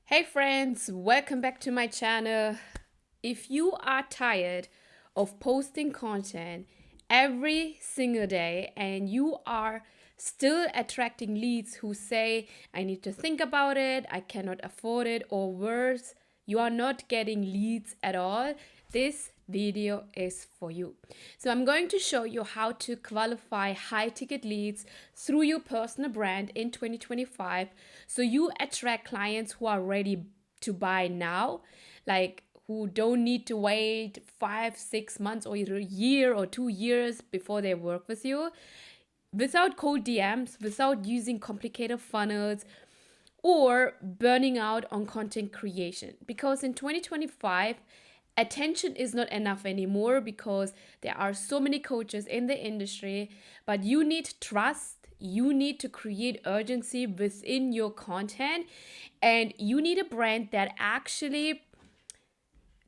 Hey friends, welcome back to my channel. If you are tired of posting content every single day and you are still attracting leads who say, I need to think about it, I cannot afford it, or worse, you are not getting leads at all, this video is for you. So I'm going to show you how to qualify high ticket leads through your personal brand in 2025 so you attract clients who are ready to buy now, like who don't need to wait 5 6 months or a year or 2 years before they work with you, without cold DMs, without using complicated funnels or burning out on content creation. Because in 2025, attention is not enough anymore because there are so many coaches in the industry, but you need trust. You need to create urgency within your content, and you need a brand that actually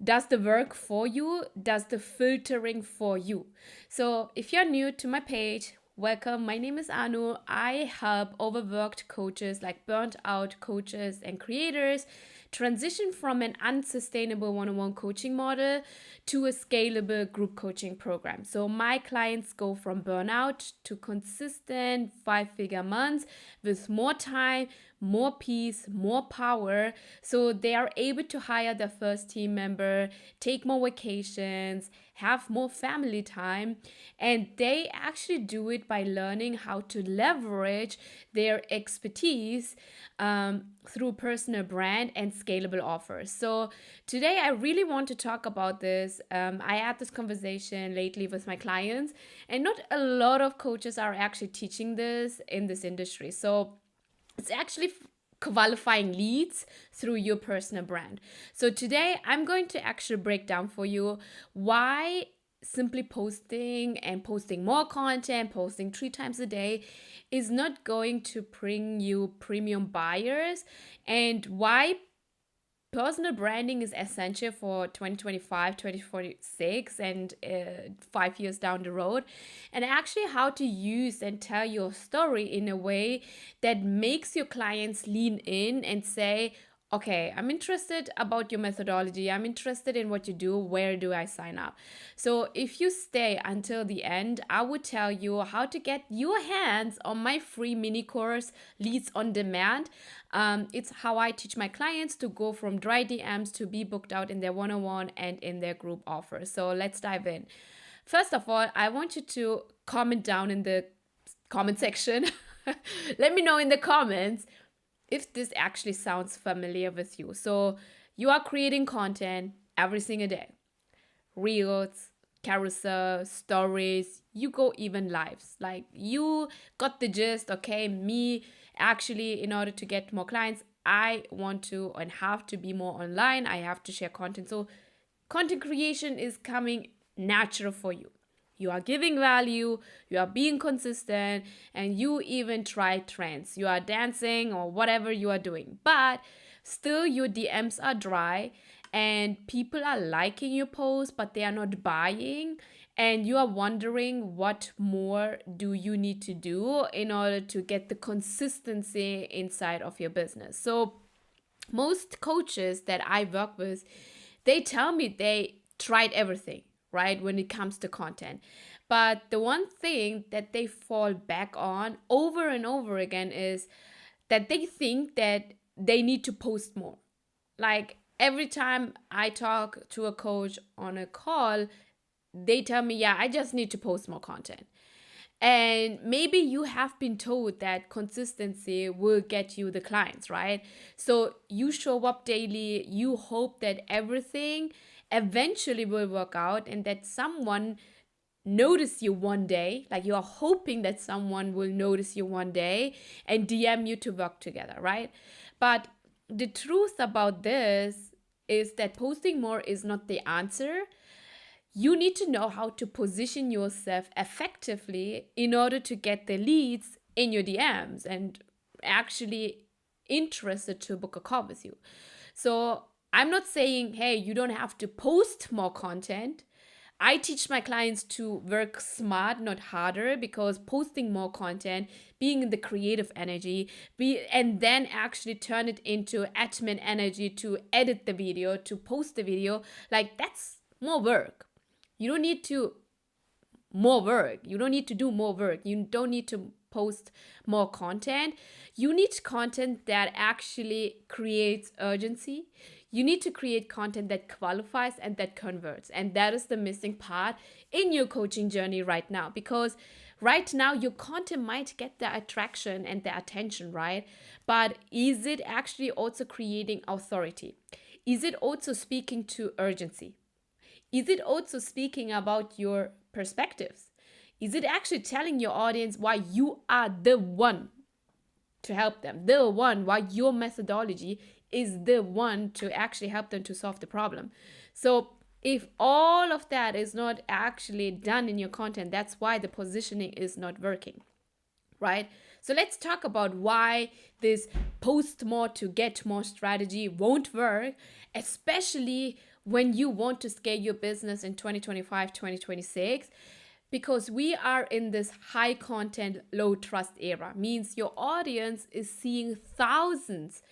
does the work for you, does the filtering for you. So if you're new to my page, welcome. My name is Anu. I help overworked coaches, like burnt out coaches and creators, transition from an unsustainable one-on-one coaching model to a scalable group coaching program. So my clients go from burnout to consistent 5-figure months with more time, more peace, more power. So they are able to hire their first team member, take more vacations, have more family time, and they actually do it by learning how to leverage their expertise through personal brand and scalable offers. So today I really want to talk about this. I had this conversation lately with my clients, and not a lot of coaches are actually teaching this in this industry. So it's actually qualifying leads through your personal brand. So today I'm going to actually break down for you why simply posting and posting more content, posting 3 times a day is not going to bring you premium buyers, and why personal branding is essential for 2025, 2046, and 5 years down the road, and actually how to use and tell your story in a way that makes your clients lean in and say, okay, I'm interested about your methodology. I'm interested in what you do. Where do I sign up? So if you stay until the end, I would tell you how to get your hands on my free mini course, Leads on Demand. It's how I teach my clients to go from dry DMs to be booked out in their one-on-one and in their group offers. So let's dive in. First of all, I want you to comment down in the comment section. Let me know in the comments if this actually sounds familiar with you. So you are creating content every single day. Reels, carousel, stories, you go even lives. Like you got the gist, okay? Me, actually, in order to get more clients, I want to and have to be more online. I have to share content. So content creation is coming natural for you. You are giving value, you are being consistent, and you even try trends. You are dancing or whatever you are doing, but still your DMs are dry and people are liking your post, but they are not buying. And you are wondering what more do you need to do in order to get the consistency inside of your business. So most coaches that I work with, they tell me they tried everything, right, when it comes to content. But the one thing that they fall back on over and over again is that they think that they need to post more. Like every time I talk to a coach on a call, they tell me, yeah, I just need to post more content. And maybe you have been told that consistency will get you the clients, right? So you show up daily, you hope that everything eventually will work out and that someone notice you one day, like you are hoping that someone will notice you one day and DM you to work together, right? But the truth about this is that posting more is not the answer. You need to know how to position yourself effectively in order to get the leads in your DMs and actually interested to book a call with you. So I'm not saying, hey, you don't have to post more content. I teach my clients to work smart, not harder, because posting more content, being in the creative energy, and then actually turn it into admin energy to edit the video, to post the video, like that's more work. You don't need to more work. You don't need to do more work. You don't need to post more content. You need content that actually creates urgency. You need to create content that qualifies and that converts. And that is the missing part in your coaching journey right now. Because right now, your content might get the attraction and the attention, right? But is it actually also creating authority? Is it also speaking to urgency? Is it also speaking about your perspectives? Is it actually telling your audience why you are the one to help them, the one, why your methodology is the one to actually help them to solve the problem? So if all of that is not actually done in your content, that's why the positioning is not working, right? So let's talk about why this post more to get more strategy won't work, especially when you want to scale your business in 2025, 2026. Because we are in this high content, low trust era. Means your audience is seeing thousands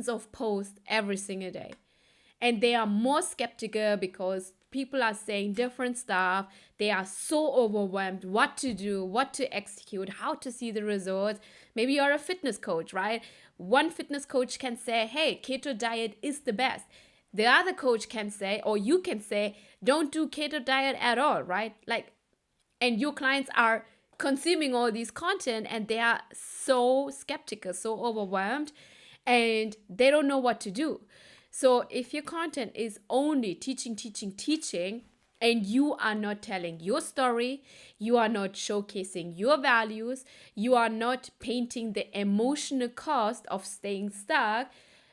of posts every single day. And they are more skeptical because people are saying different stuff. They are so overwhelmed what to do, what to execute, how to see the results. Maybe you're a fitness coach, right? One fitness coach can say, hey, keto diet is the best. The other coach can say, or you can say, don't do keto diet at all, right? Like, and your clients are consuming all these content and they are so skeptical, so overwhelmed, and they don't know what to do. So if your content is only teaching, and you are not telling your story, you are not showcasing your values, you are not painting the emotional cost of staying stuck,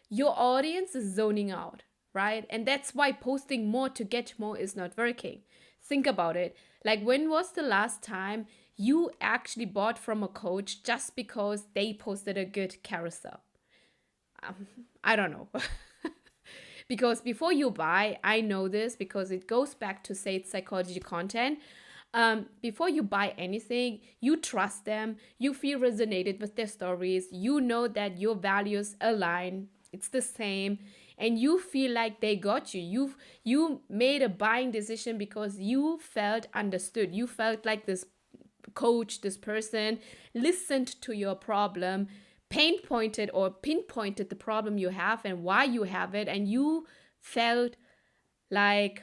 your audience is zoning out, right? And that's why posting more to get more is not working. Think about it. Like, when was the last time you actually bought from a coach just because they posted a good carousel? I don't know. Because before you buy, I know this because it goes back to sales psychology content. Before you buy anything, you trust them, you feel resonated with their stories, you know that your values align, it's the same, and you feel like they got you. You made a buying decision because you felt understood. You felt like this coach, this person listened to your problem, pinpointed the problem you have and why you have it, and you felt like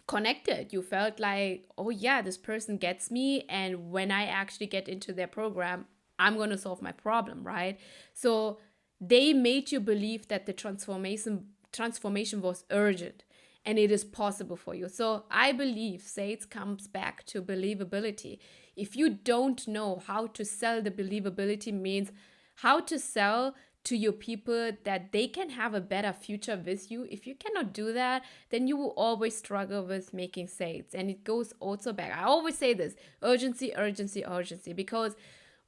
connected. You felt like, oh yeah, this person gets me, and when I actually get into their program, I'm going to solve my problem, right? So they made you believe that the transformation was urgent and it is possible for you. So I believe sales comes back to believability. If you don't know how to sell, the believability means how to sell to your people that they can have a better future with you. If you cannot do that, then you will always struggle with making sales. And it goes also back. I always say this: urgency, because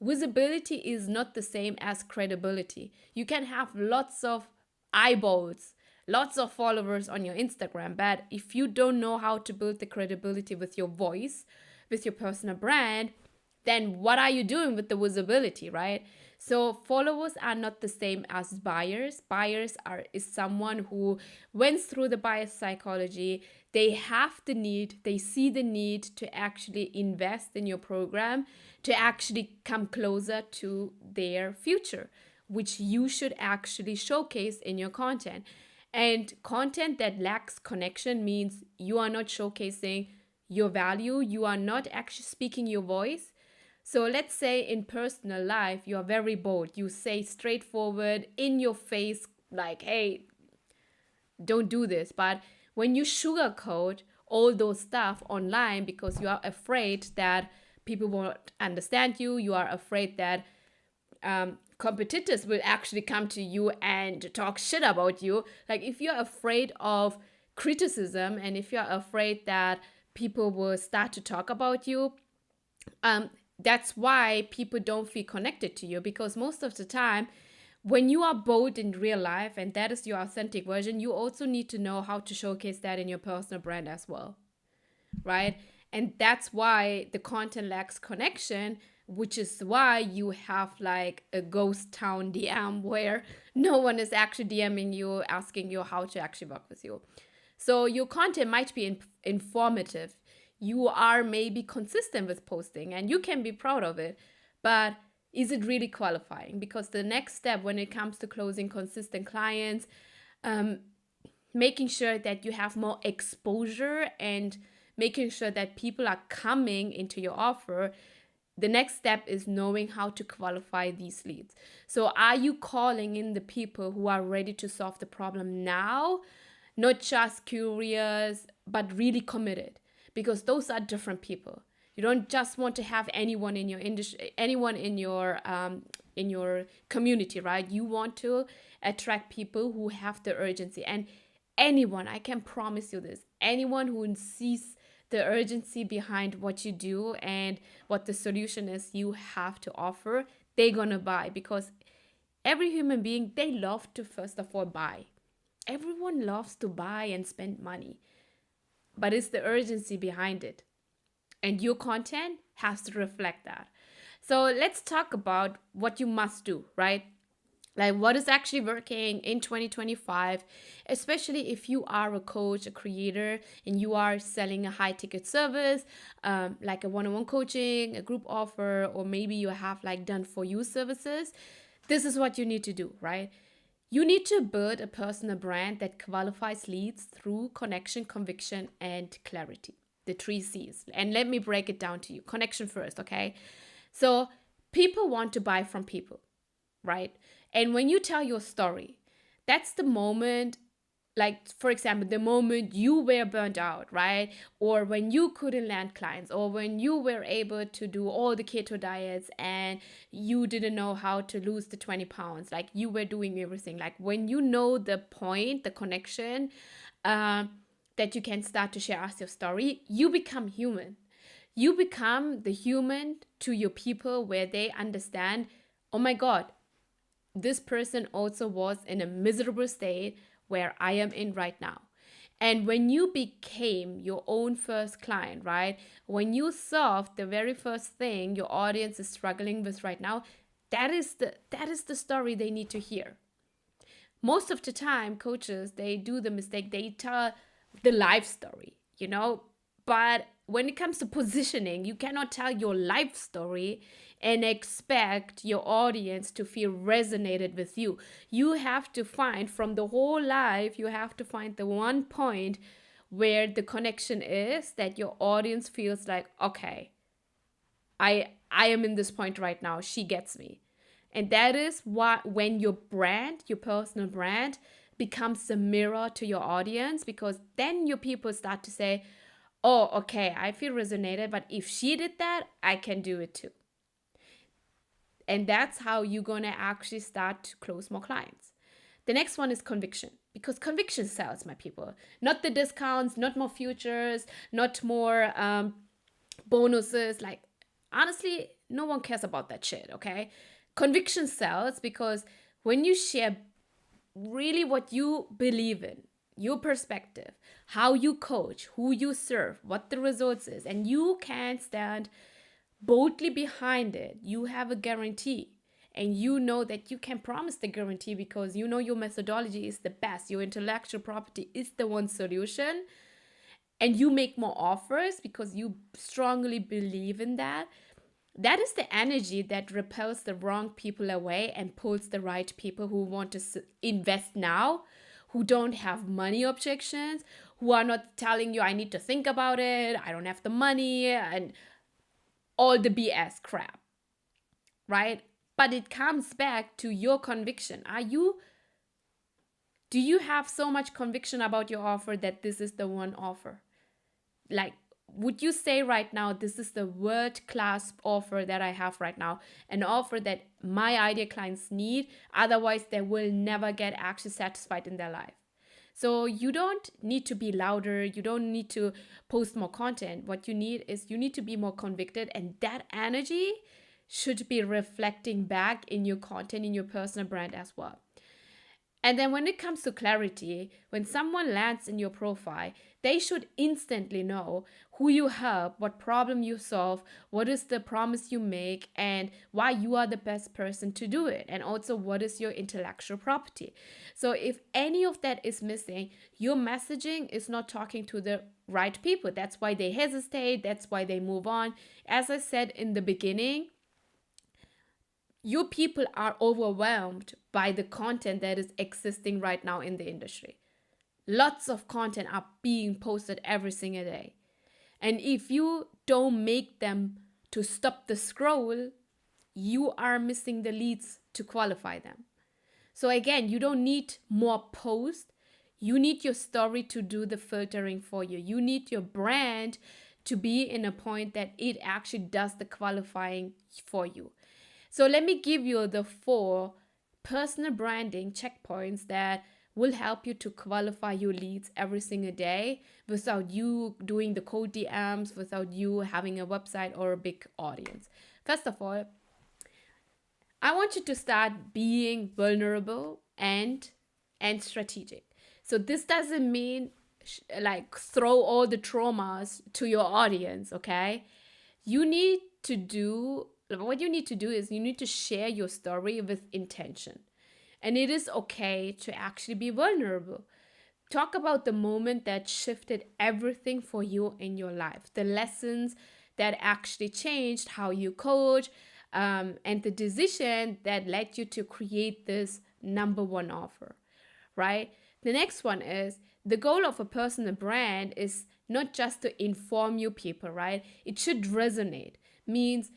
visibility is not the same as credibility. You can have lots of eyeballs, lots of followers on your Instagram, but if you don't know how to build the credibility with your voice, with your personal brand, then what are you doing with the visibility, right? So followers are not the same as buyers. Is someone who went through the buyer psychology. They see the need to actually invest in your program, to actually come closer to their future, which you should actually showcase in your content. And content that lacks connection means you are not showcasing your value, you are not actually speaking your voice. So let's say in personal life, you are very bold. You say straightforward, in your face, like, hey, don't do this. But when you sugarcoat all those stuff online because you are afraid that people won't understand you, you are afraid that competitors will actually come to you and talk shit about you. Like, if you're afraid of criticism and if you're afraid that people will start to talk about you, that's why people don't feel connected to you. Because most of the time, when you are bold in real life and that is your authentic version, you also need to know how to showcase that in your personal brand as well. right? And that's why the content lacks connection, which is why you have like a ghost town DM where no one is actually DMing you, asking you how to actually work with you. So your content might be informative. You are maybe consistent with posting and you can be proud of it. But is it really qualifying? Because the next step when it comes to closing consistent clients, um, making sure that you have more exposure and making sure that people are coming into your offer, the next step is knowing how to qualify these leads. So are you calling in the people who are ready to solve the problem now, not just curious but really committed? Because those are different people. You don't just want to have anyone in your industry, anyone in your community, right? You want to attract people who have the urgency. And anyone, I can promise you this, anyone who sees the urgency behind what you do and what the solution is you have to offer, they're gonna buy. Because every human being, they love to first of all buy. Everyone loves to buy and spend money, but it's the urgency behind it, and your content has to reflect that. So let's talk about what you must do, right? Like what is actually working in 2025, especially if you are a coach, a creator, and you are selling a high ticket service, like a one-on-one coaching, a group offer, or maybe you have like done for you services. This is what you need to do, right? You need to build a personal brand that qualifies leads through connection, conviction, and clarity. The 3 C's. And let me break it down to you. Connection first, okay? So people want to buy from people, right? And when you tell your story, that's the moment, like for example, the moment you were burnt out, right? Or when you couldn't land clients, or when you were able to do all the keto diets and you didn't know how to lose the 20 pounds, like you were doing everything. Like when you know the point, the connection, that you can start to share as your story, you become human. You become the human to your people where they understand, oh my God, this person also was in a miserable state where I am in right now. And when you became your own first client, right? When you solved the very first thing your audience is struggling with right now, that is the story they need to hear. Most of the time, coaches, they do the mistake, they tell the life story, but when it comes to positioning, you cannot tell your life story and expect your audience to feel resonated with you. You have to find from the whole life, you have to find the one point where the connection is that your audience feels like, okay, I am in this point right now. She gets me. And that is what when your brand, your personal brand, becomes a mirror to your audience, because then your people start to say, oh, okay, I feel resonated, but if she did that, I can do it too. And that's how you're going to actually start to close more clients. The next one is conviction, because conviction sells, my people. Not the discounts, not more futures, not more bonuses. Like, honestly, no one cares about that shit, okay? Conviction sells because when you share really what you believe in, your perspective, how you coach, who you serve, what the results is, and you can stand boldly behind it, you have a guarantee. And you know that you can promise the guarantee because you know your methodology is the best, your intellectual property is the one solution, and you make more offers because you strongly believe in that. That is the energy that repels the wrong people away and pulls the right people who want to invest now, who don't have money objections, who are not telling you, I need to think about it, I don't have the money, and all the BS crap, right? But it comes back to your conviction. Do you have so much conviction about your offer that this is the one offer? Like, would you say right now, this is the world-class offer that I have right now, an offer that my ideal clients need, otherwise they will never get actually satisfied in their life? So you don't need to be louder, you don't need to post more content. What you need is you need to be more convicted, and that energy should be reflecting back in your content, in your personal brand as well. And then when it comes to clarity, when someone lands in your profile, they should instantly know who you help, what problem you solve, what is the promise you make, and why you are the best person to do it. And also, what is your intellectual property. So if any of that is missing, your messaging is not talking to the right people. That's why they hesitate. That's why they move on. As I said in the beginning, your people are overwhelmed by the content that is existing right now in the industry. Lots of content are being posted every single day. And if you don't make them to stop the scroll, you are missing the leads to qualify them. So again, you don't need more posts. You need your story to do the filtering for you. You need your brand to be in a point that it actually does the qualifying for you. So let me give you the 4 personal branding checkpoints that will help you to qualify your leads every single day without you doing the cold DMs, without you having a website or a big audience. First of all, I want you to start being vulnerable and strategic. So this doesn't mean like throw all the traumas to your audience, okay? What you need to do is you need to share your story with intention. And it is okay to actually be vulnerable. Talk about the moment that shifted everything for you in your life, the lessons that actually changed how you coach, and the decision that led you to create this number 1 offer, right? The next one is the goal of a personal brand is not just to inform you people, right? It should resonate. Means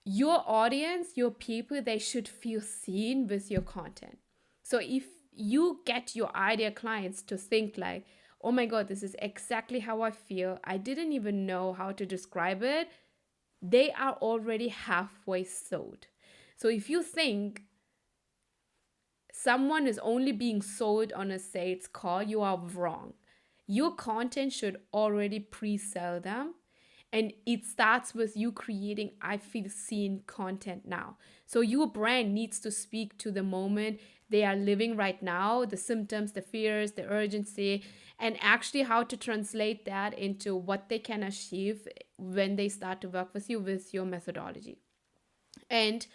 your audience, your people, they should feel seen with your content. So if you get your ideal clients to think like, oh my God, this is exactly how I feel, I didn't even know how to describe it, they are already halfway sold. So if you think someone is only being sold on a sales call, you are wrong. Your content should already pre-sell them. And it starts with you creating I feel seen content now. So your brand needs to speak to the moment they are living right now, the symptoms, the fears, the urgency, and actually how to translate that into what they can achieve when they start to work with you with your methodology. And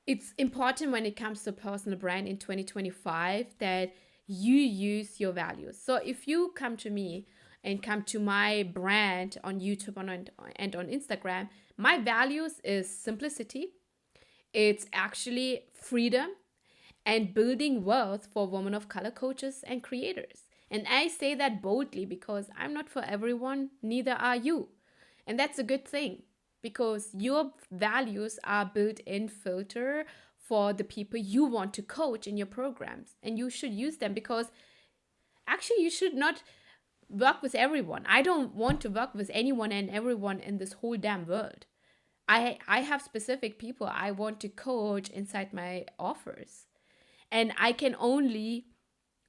it's important when it comes to personal brand in 2025 that you use your values. So if you come to me and come to my brand on YouTube and on Instagram, my values is simplicity. It's actually freedom and building wealth for women of color coaches and creators. And I say that boldly because I'm not for everyone, neither are you. And that's a good thing because your values are built-in filter for the people you want to coach in your programs. And you should use them because actually you should not work with everyone. I don't want to work with anyone and everyone in this whole damn world. I have specific people I want to coach inside my offers. And I can only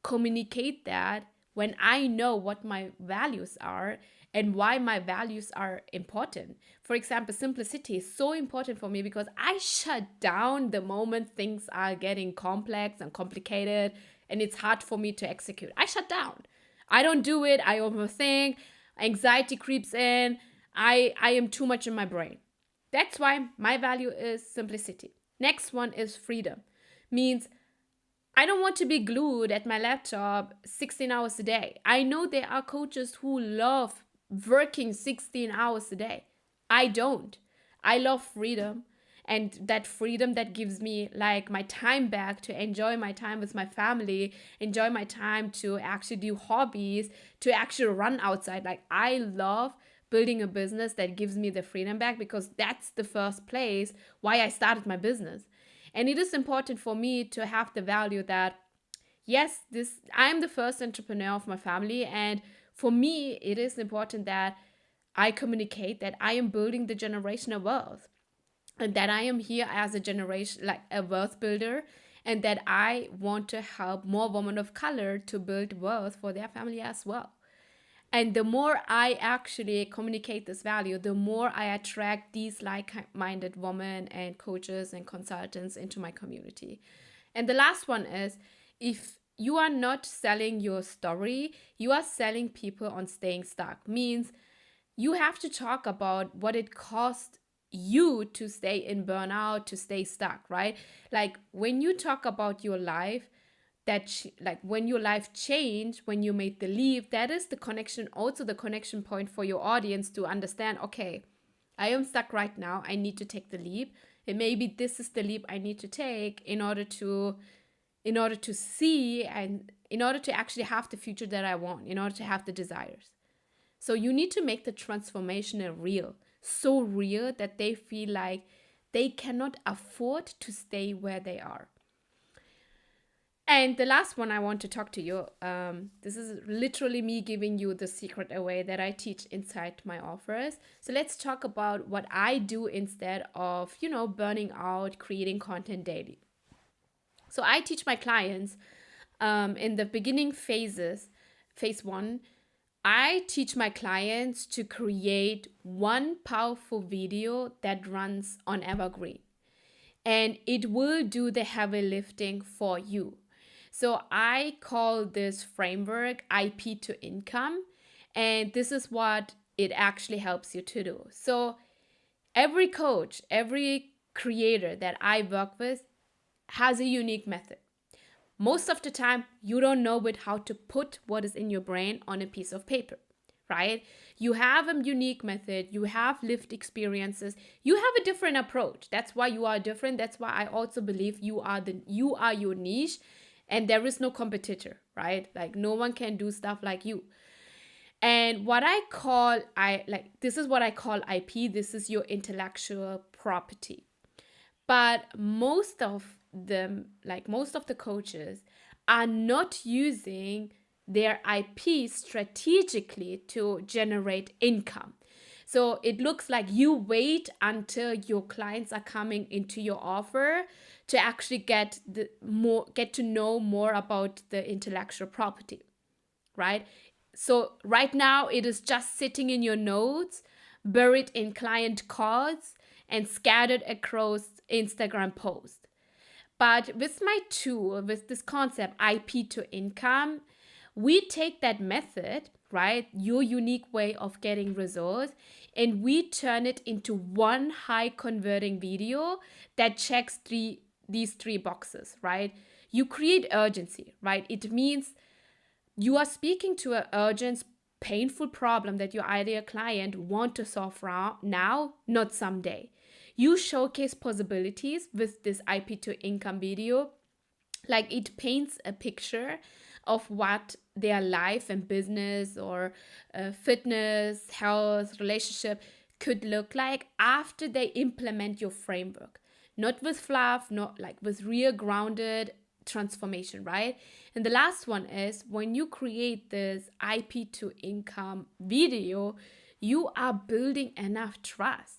communicate that when I know what my values are and why my values are important. For example, simplicity is so important for me because I shut down the moment things are getting complex and complicated and it's hard for me to execute. I shut down. I don't do it. I overthink. Anxiety creeps in. I am too much in my brain. That's why my value is simplicity. Next one is freedom. Means I don't want to be glued at my laptop 16 hours a day. I know there are coaches who love working 16 hours a day. I don't. I love freedom. And that freedom that gives me like my time back to enjoy my time with my family, enjoy my time to actually do hobbies, to actually run outside. Like I love building a business that gives me the freedom back because that's the first place why I started my business. And it is important for me to have the value that, yes, I'm the first entrepreneur of my family. And for me, it is important that I communicate that I am building the generational wealth. And that I am here as a generation, like a wealth builder, and that I want to help more women of color to build wealth for their family as well. And the more I actually communicate this value, the more I attract these like-minded women and coaches and consultants into my community. And the last one is, if you are not selling your story, you are selling people on staying stuck. Means you have to talk about what it costs you to stay in burnout, to stay stuck, right? Like when you talk about your life, like when your life changed, when you made the leap, that is the connection, also the connection point for your audience to understand, okay, I am stuck right now, I need to take the leap, and maybe this is the leap I need to take in order to see, and in order to actually have the future that I want, in order to have the desires. So you need to make the transformation real, so real that they feel like they cannot afford to stay where they are. And the last one I want to talk to you, this is literally me giving you the secret away that I teach inside my offers. So let's talk about what I do instead of, burning out, creating content daily. So I teach my clients in the beginning phases, phase one, I teach my clients to create one powerful video that runs on Evergreen, and it will do the heavy lifting for you. So I call this framework IP to income, and this is what it actually helps you to do. So every coach, every creator that I work with has a unique method. Most of the time, you don't know how to put what is in your brain on a piece of paper, right? You have a unique method, you have lived experiences, you have a different approach. That's why you are different. That's why I also believe you are your niche, and there is no competitor, right? Like no one can do stuff like you. And what this is what I call IP. This is your intellectual property. But most of the coaches are not using their IP strategically to generate income. So it looks like you wait until your clients are coming into your offer to actually get to know more about the intellectual property, right? So right now it is just sitting in your notes, buried in client cards, and scattered across Instagram posts. But with my tool, with this concept, IP to income, we take that method, right, your unique way of getting results, and we turn it into one high converting video that checks these three boxes, right? You create urgency, right? It means you are speaking to an urgent, painful problem that your ideal client want to solve now, not someday. You showcase possibilities with this IP to income video. Like it paints a picture of what their life and business or fitness, health, relationship could look like after they implement your framework. Not with fluff, not like with real grounded transformation, right? And the last one is when you create this IP to income video, you are building enough trust.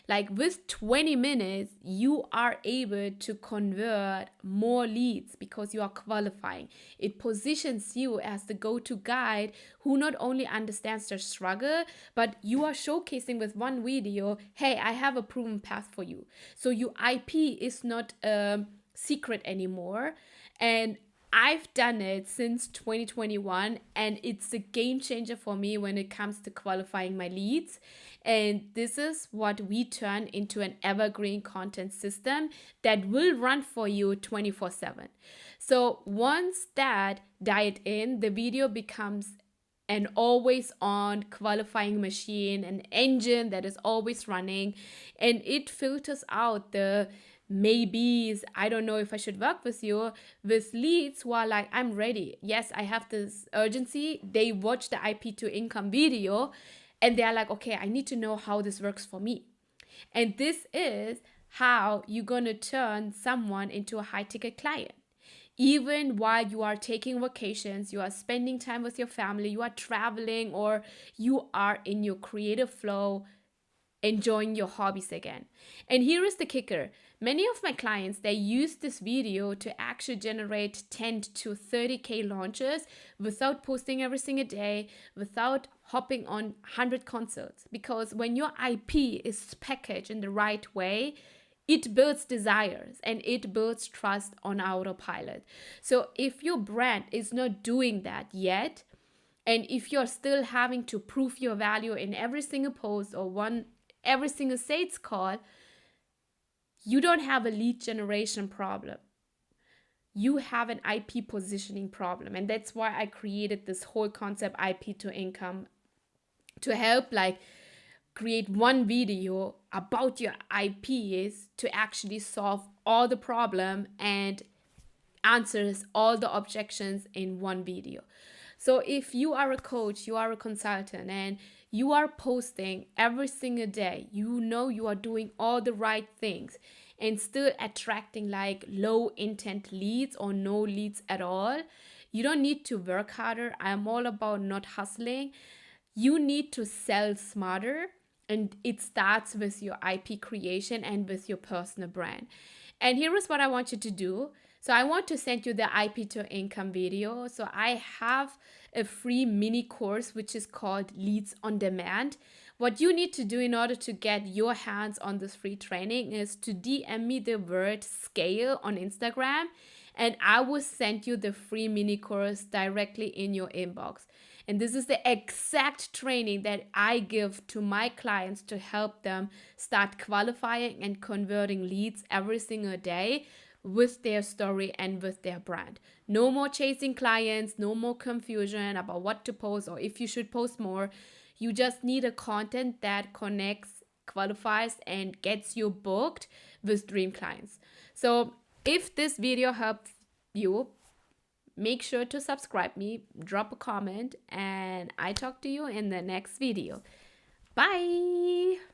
Like with 20 minutes, you are able to convert more leads because you are qualifying. It positions you as the go-to guide who not only understands their struggle, but you are showcasing with one video, hey, I have a proven path for you. So your IP is not a secret anymore. And I've done it since 2021, and it's a game changer for me when it comes to qualifying my leads. And this is what we turn into an evergreen content system that will run for you 24/7. So once that dialed in, the video becomes an always on qualifying machine, an engine that is always running, and it filters out the maybes, I don't know if I should work with you, with leads who are like, I'm ready. Yes, I have this urgency. They watch the IP to income video and they're like, okay, I need to know how this works for me. And this is how you're going to turn someone into a high ticket client. Even while you are taking vacations, you are spending time with your family, you are traveling, or you are in your creative flow, enjoying your hobbies again. And here is the kicker. Many of my clients, they use this video to actually generate 10 to 30K launches without posting every single day, without hopping on 100 consults. Because when your IP is packaged in the right way, it builds desires and it builds trust on autopilot. So if your brand is not doing that yet, and if you're still having to prove your value in every single post or every single sales call, you don't have a lead generation problem. You have an IP positioning problem. And that's why I created this whole concept, IP to income, to help create one video about your IPs to actually solve all the problem and answers all the objections in one video. So if you are a coach, you are a consultant, and you are posting every single day, you know you are doing all the right things and still attracting low intent leads or no leads at all, you don't need to work harder. I'm all about not hustling. You need to sell smarter, and it starts with your IP creation and with your personal brand. And here is what I want you to do. So I want to send you the IP to income video. So I have a free mini course which is called Leads on Demand. What you need to do in order to get your hands on this free training is to DM me the word scale on Instagram, and I will send you the free mini course directly in your inbox. And this is the exact training that I give to my clients to help them start qualifying and converting leads every single day with their story and with their brand. No more chasing clients, no more confusion about what to post or if you should post more. You just need a content that connects, qualifies, and gets you booked with dream clients. So if this video helped you, make sure to subscribe me, drop a comment, and I talk to you in the next video. Bye.